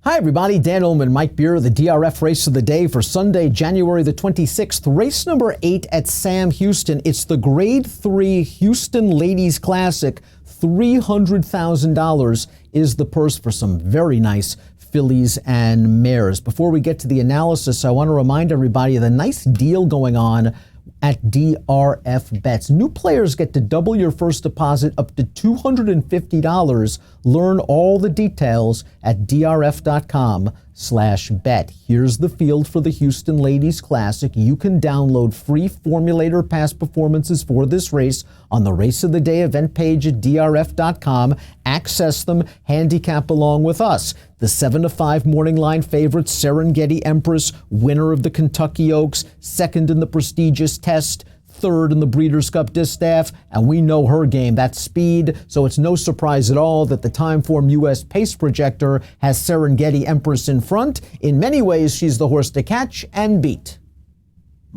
Hi, everybody. Dan Illman, Mike Beer, the DRF race of the day for Sunday, January the 26th. Race number 8 at Sam Houston. It's the Grade 3 Houston Ladies Classic. $300,000 is the purse for some very nice fillies and mares. Before we get to the analysis, I want to remind everybody of the nice deal going on at DRF Bets. New players get to double your first deposit up to $250. Learn all the details at drf.com/bet. Here's the field for the Houston Ladies Classic. You can download free formulator past performances for this race on the Race of the Day event page at drf.com. Access them, handicap along with us. The 7-5 morning line favorite, Serengeti Empress, winner of the Kentucky Oaks, second in the prestigious Test, third in the Breeders' Cup Distaff, and we know her game, that's speed, so it's no surprise at all that the Timeform US Pace Projector has Serengeti Empress in front. In many ways, she's the horse to catch and beat.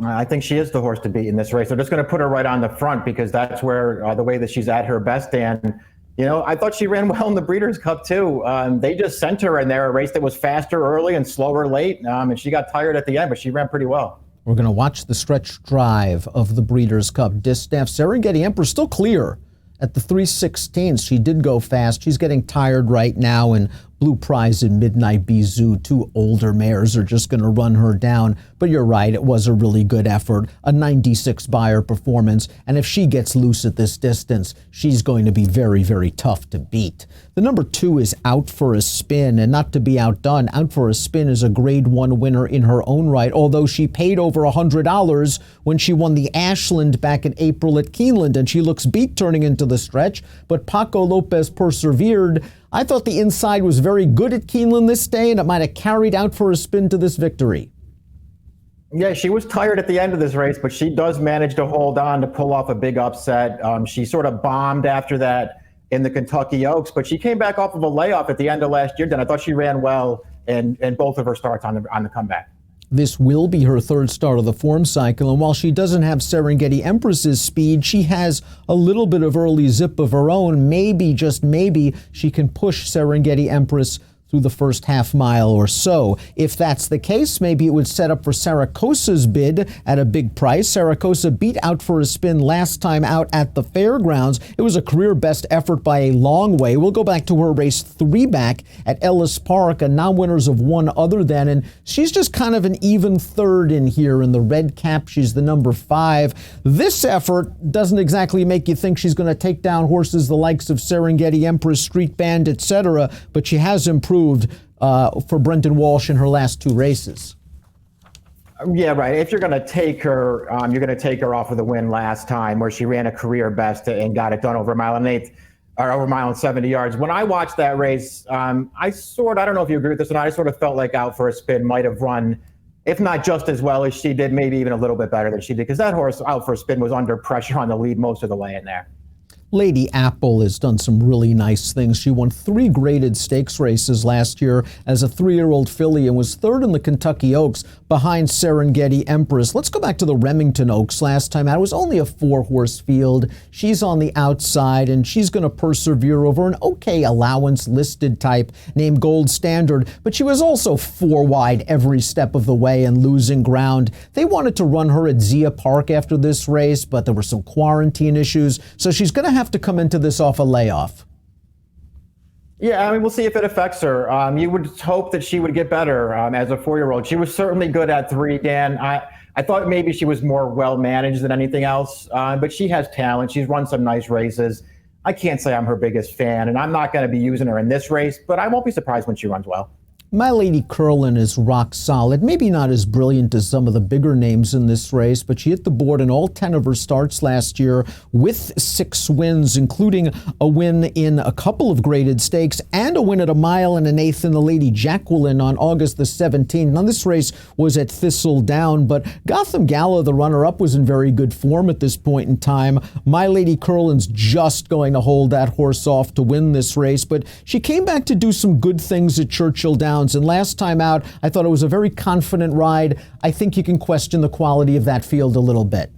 I think she is the horse to beat in this race. They're just going to put her right on the front because that's where the way that she's at her best, Dan. You know, I thought she ran well in the Breeders' Cup, too. They just sent her in there, a race that was faster early and slower late, and she got tired at the end, but she ran pretty well. We're going to watch the stretch drive of the Breeders' Cup Distaff. Serengeti Empress still clear at the 3:16. She did go fast. She's getting tired right now, and Blue Prize and Midnight Bizou, two older mares, are just going to run her down. But you're right, it was a really good effort, a 96 buyer performance. And if she gets loose at this distance, she's going to be very, very tough to beat. The number 2 is Out for a Spin, and not to be outdone, Out for a Spin is a Grade 1 winner in her own right, although she paid over $100 when she won the Ashland back in April at Keeneland, and she looks beat turning into the stretch. But Paco Lopez persevered. I thought the inside was very good at Keeneland this day, and it might have carried Out for a Spin to this victory. Yeah, she was tired at the end of this race, but she does manage to hold on to pull off a big upset. She sort of bombed after that in the Kentucky Oaks, but she came back off of a layoff at the end of last year. Then I thought she ran well in both of her starts on the comeback. This will be her third start of the form cycle, and while she doesn't have Serengeti Empress's speed, she has a little bit of early zip of her own. Maybe, just maybe, she can push Serengeti Empress through the first half mile or so. If that's the case, maybe it would set up for Saracosa's bid at a big price. Saracosa beat Out for a Spin last time out at the fairgrounds. It was a career best effort by a long way. We'll go back to her race 3 back at Ellis Park, a non-winners of one other than, and she's just kind of an even third in here in the red cap. She's the number 5. This effort doesn't exactly make you think she's going to take down horses the likes of Serengeti Empress, Street Band, etc., but she has improved for Brendan Walsh in her last 2 races. Yeah, right. If you're going to take her, you're going to take her off of the win last time where she ran a career best and got it done over a mile and 8 or over a mile and 70 yards. When I watched that race, I don't know if you agree with this, and I sort of felt like Out for a Spin might have run, if not just as well as she did, maybe even a little bit better than she did, because that horse Out for a Spin was under pressure on the lead most of the way in there. Lady Apple has done some really nice things. She won 3 graded stakes races last year as a 3-year-old filly and was third in the Kentucky Oaks behind Serengeti Empress. Let's go back to the Remington Oaks last time out. It was only a 4-horse field. She's on the outside, and she's going to persevere over an okay allowance listed type named Gold Standard, but she was also 4 wide every step of the way and losing ground. They wanted to run her at Zia Park after this race, but there were some quarantine issues, so she's going to have to come into this off a layoff. Yeah, I mean, we'll see if it affects her. You would hope that she would get better as a 4-year-old. She was certainly good at 3, Dan. I thought maybe she was more well-managed than anything else, but she has talent. She's run some nice races. I can't say I'm her biggest fan, and I'm not going to be using her in this race, but I won't be surprised when she runs well. My Lady Curlin is rock solid. Maybe not as brilliant as some of the bigger names in this race, but she hit the board in all 10 of her starts last year with 6 wins, including a win in a couple of graded stakes and a win at a mile and an 1/8 in the Lady Jacqueline on August the 17th. Now, this race was at Thistledown, but Gotham Gala, the runner-up, was in very good form at this point in time. My Lady Curlin's just going to hold that horse off to win this race, but she came back to do some good things at Churchill Downs. And last time out, I thought it was a very confident ride. I think you can question the quality of that field a little bit.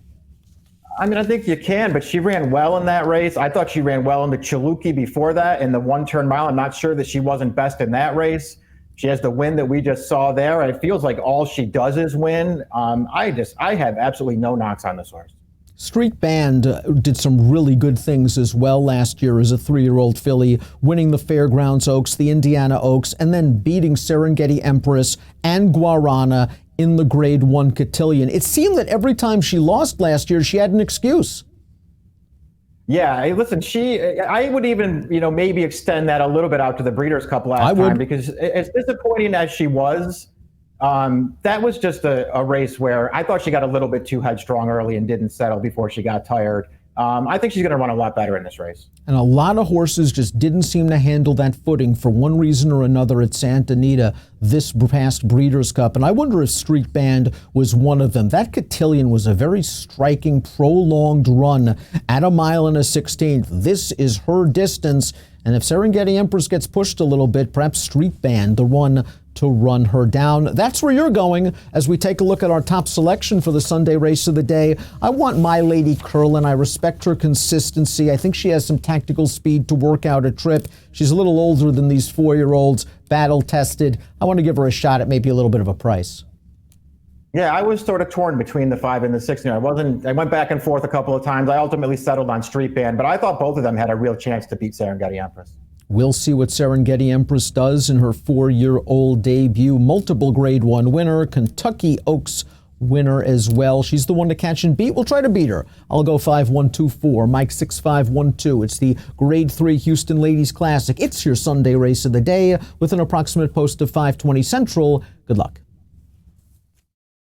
I mean, I think you can, but she ran well in that race. I thought she ran well in the Chaluki before that in the 1-turn mile. I'm not sure that she wasn't best in that race. She has the win that we just saw there. It feels like all she does is win. I have absolutely no knocks on this horse. Street Band did some really good things as well last year as a 3-year-old filly, winning the Fairgrounds Oaks, the Indiana Oaks, and then beating Serengeti Empress and Guarana in the Grade 1 Cotillion. It seemed that every time she lost last year, she had an excuse. Yeah, hey, listen, I would even, maybe extend that a little bit out to the Breeders' Cup last time, because as disappointing as she was, that was just a race where I thought she got a little bit too headstrong early and didn't settle before she got tired. I think she's going to run a lot better in this race. And a lot of horses just didn't seem to handle that footing for one reason or another at Santa Anita this past Breeders' Cup. And I wonder if Street Band was one of them. That Cotillion was a very striking, prolonged run at 1 1/16. This is her distance. And if Serengeti Empress gets pushed a little bit, perhaps Street Band, the one to run her down. That's where you're going as we take a look at our top selection for the Sunday race of the day. I want My Lady Curlin. I respect her consistency. I think she has some tactical speed to work out a trip. She's a little older than these 4-year-olds, battle tested. I want to give her a shot at maybe a little bit of a price. Yeah, I was sort of torn between the 5 and the 6. I went back and forth a couple of times. I ultimately settled on Street Band, but I thought both of them had a real chance to beat Serengeti Empress. We'll see what Serengeti Empress does in her 4-year-old debut. Multiple Grade 1 winner, Kentucky Oaks winner as well. She's the one to catch and beat. We'll try to beat her. I'll go 5-1-2-4. Mike 6-5-1-2. It's the Grade 3 Houston Ladies Classic. It's your Sunday race of the day with an approximate post of 5:20 Central. Good luck.